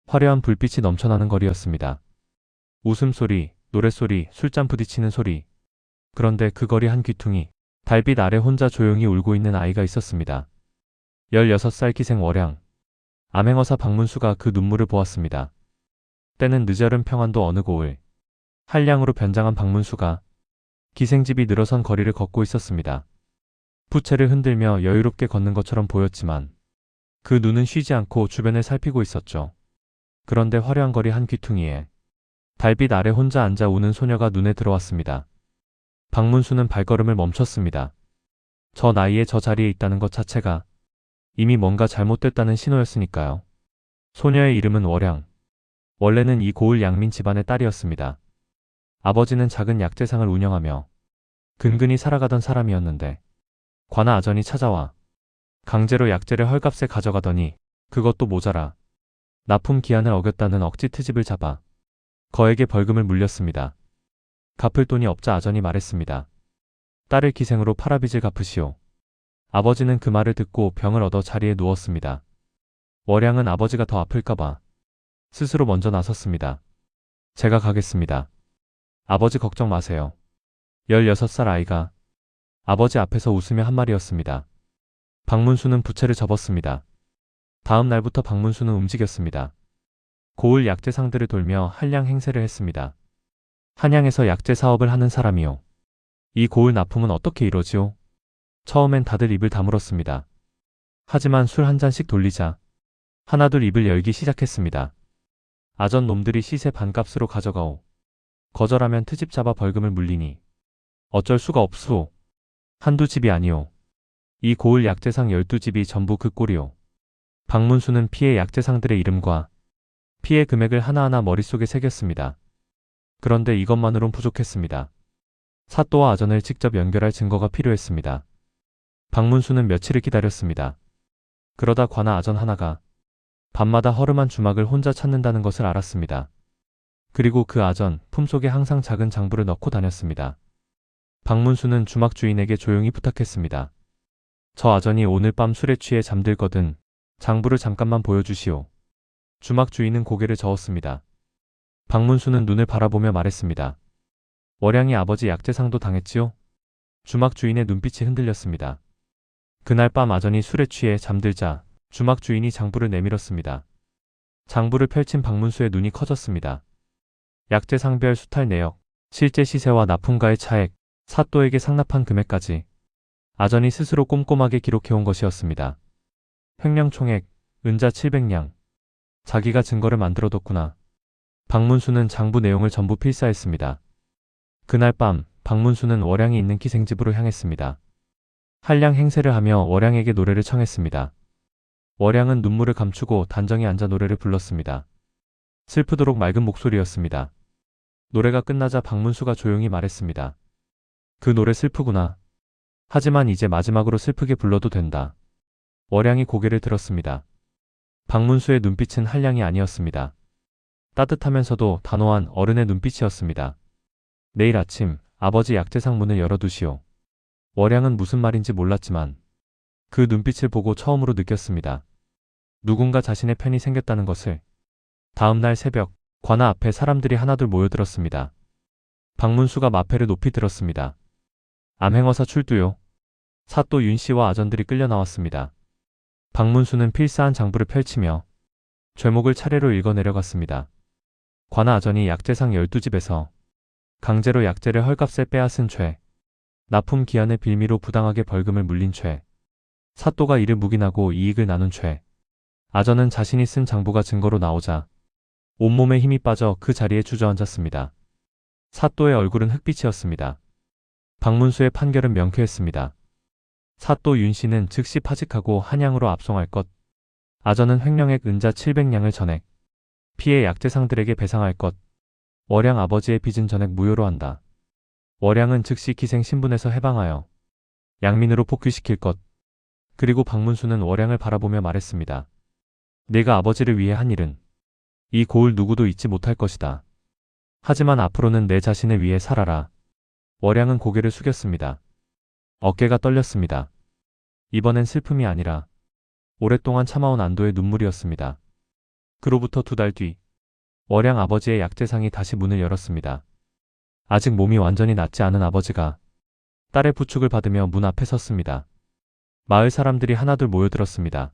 화려한 불빛이 넘쳐나는 거리였습니다. 웃음소리, 노랫소리, 술잔 부딪히는 소리. 그런데 그 거리 한 귀퉁이, 달빛 아래 혼자 조용히 울고 있는 아이가 있었습니다. 16살 기생 월양. 암행어사 박문수가 그 눈물을 보았습니다. 때는 늦여름 평안도 어느 고을. 한량으로 변장한 박문수가 기생집이 늘어선 거리를 걷고 있었습니다. 부채를 흔들며 여유롭게 걷는 것처럼 보였지만 그 눈은 쉬지 않고 주변을 살피고 있었죠. 그런데 화려한 거리 한 귀퉁이에 달빛 아래 혼자 앉아 우는 소녀가 눈에 들어왔습니다. 박문수는 발걸음을 멈췄습니다. 저 나이에 저 자리에 있다는 것 자체가 이미 뭔가 잘못됐다는 신호였으니까요. 소녀의 이름은 월양. 원래는 이 고을 양민 집안의 딸이었습니다. 아버지는 작은 약재상을 운영하며 근근히 살아가던 사람이었는데 관아 아전이 찾아와 강제로 약재를 헐값에 가져가더니 그것도 모자라 납품 기한을 어겼다는 억지 트집을 잡아 거에게 벌금을 물렸습니다. 갚을 돈이 없자 아전이 말했습니다. 딸을 기생으로 팔아 빚을 갚으시오. 아버지는 그 말을 듣고 병을 얻어 자리에 누웠습니다. 월양은 아버지가 더 아플까봐 스스로 먼저 나섰습니다. 제가 가겠습니다. 아버지 걱정 마세요. 16살 아이가 아버지 앞에서 웃으며 한 말이었습니다. 박문수는 부채를 접었습니다. 다음 날부터 박문수는 움직였습니다. 고을 약재상들을 돌며 한량 행세를 했습니다. 한양에서 약재 사업을 하는 사람이요. 이 고을 납품은 어떻게 이러지요? 처음엔 다들 입을 다물었습니다. 하지만 술 한 잔씩 돌리자 하나둘 입을 열기 시작했습니다. 아전 놈들이 시세 반값으로 가져가오. 거절하면 트집 잡아 벌금을 물리니 어쩔 수가 없소. 한두 집이 아니오. 이 고을 약재상 12집이 전부 그 꼴이오. 박문수는 피해 약재상들의 이름과 피해 금액을 하나하나 머릿속에 새겼습니다. 그런데 이것만으론 부족했습니다. 사또와 아전을 직접 연결할 증거가 필요했습니다. 박문수는 며칠을 기다렸습니다. 그러다 관아 아전 하나가 밤마다 허름한 주막을 혼자 찾는다는 것을 알았습니다. 그리고 그 아전 품속에 항상 작은 장부를 넣고 다녔습니다. 박문수는 주막 주인에게 조용히 부탁했습니다. 저 아전이 오늘 밤 술에 취해 잠들거든 장부를 잠깐만 보여주시오. 주막 주인은 고개를 저었습니다. 박문수는 눈을 바라보며 말했습니다. 월양이 아버지 약재상도 당했지요? 주막 주인의 눈빛이 흔들렸습니다. 그날 밤 아전이 술에 취해 잠들자 주막 주인이 장부를 내밀었습니다. 장부를 펼친 박문수의 눈이 커졌습니다. 약재상별 수탈 내역, 실제 시세와 납품가의 차액, 사또에게 상납한 금액까지 아전이 스스로 꼼꼼하게 기록해온 것이었습니다. 횡령 총액, 은자 700냥. 자기가 증거를 만들어뒀구나. 박문수는 장부 내용을 전부 필사했습니다. 그날 밤 박문수는 월양이 있는 기생집으로 향했습니다. 한량 행세를 하며 월양에게 노래를 청했습니다. 월양은 눈물을 감추고 단정히 앉아 노래를 불렀습니다. 슬프도록 맑은 목소리였습니다. 노래가 끝나자 박문수가 조용히 말했습니다. 그 노래 슬프구나. 하지만 이제 마지막으로 슬프게 불러도 된다. 월양이 고개를 들었습니다. 박문수의 눈빛은 한량이 아니었습니다. 따뜻하면서도 단호한 어른의 눈빛이었습니다. 내일 아침 아버지 약재상 문을 열어두시오. 월양은 무슨 말인지 몰랐지만 그 눈빛을 보고 처음으로 느꼈습니다. 누군가 자신의 편이 생겼다는 것을. 다음 날 새벽 관아 앞에 사람들이 하나둘 모여들었습니다. 박문수가 마패를 높이 들었습니다. 암행어사 출두요. 사또 윤씨와 아전들이 끌려 나왔습니다. 박문수는 필사한 장부를 펼치며 죄목을 차례로 읽어내려갔습니다. 관아 아전이 약재상 12집에서 강제로 약재를 헐값에 빼앗은 죄, 납품 기한의 빌미로 부당하게 벌금을 물린 죄, 사또가 이를 묵인하고 이익을 나눈 죄. 아전은 자신이 쓴 장부가 증거로 나오자 온몸에 힘이 빠져 그 자리에 주저앉았습니다. 사또의 얼굴은 흑빛이었습니다. 박문수의 판결은 명쾌했습니다. 사또 윤씨는 즉시 파직하고 한양으로 압송할 것. 아전은 횡령액 은자 700냥을 전액 피해 약재상들에게 배상할 것. 월양 아버지의 빚은 전액 무효로 한다. 월양은 즉시 기생 신분에서 해방하여 양민으로 복귀시킬 것. 그리고 박문수는 월양을 바라보며 말했습니다. 내가 아버지를 위해 한 일은 이 고을 누구도 잊지 못할 것이다. 하지만 앞으로는 내 자신을 위해 살아라. 월양은 고개를 숙였습니다. 어깨가 떨렸습니다. 이번엔 슬픔이 아니라 오랫동안 참아온 안도의 눈물이었습니다. 그로부터 2달 뒤, 월양 아버지의 약재상이 다시 문을 열었습니다. 아직 몸이 완전히 낫지 않은 아버지가 딸의 부축을 받으며 문 앞에 섰습니다. 마을 사람들이 하나둘 모여들었습니다.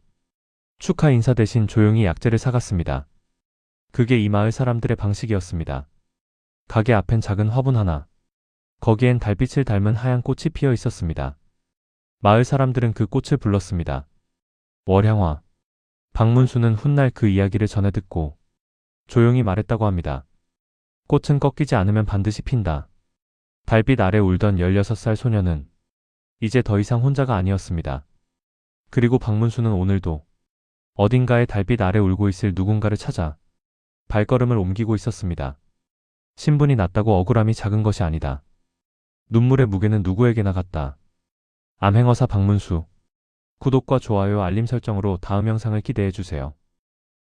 축하 인사 대신 조용히 약재를 사갔습니다. 그게 이 마을 사람들의 방식이었습니다. 가게 앞엔 작은 화분 하나, 거기엔 달빛을 닮은 하얀 꽃이 피어 있었습니다. 마을 사람들은 그 꽃을 불렀습니다. 월향화. 박문수는 훗날 그 이야기를 전해 듣고 조용히 말했다고 합니다. 꽃은 꺾이지 않으면 반드시 핀다. 달빛 아래 울던 16살 소녀는 이제 더 이상 혼자가 아니었습니다. 그리고 박문수는 오늘도 어딘가에 달빛 아래 울고 있을 누군가를 찾아 발걸음을 옮기고 있었습니다. 신분이 낮다고 억울함이 작은 것이 아니다. 눈물의 무게는 누구에게나 같다. 암행어사 박문수. 구독과 좋아요 알림 설정으로 다음 영상을 기대해주세요.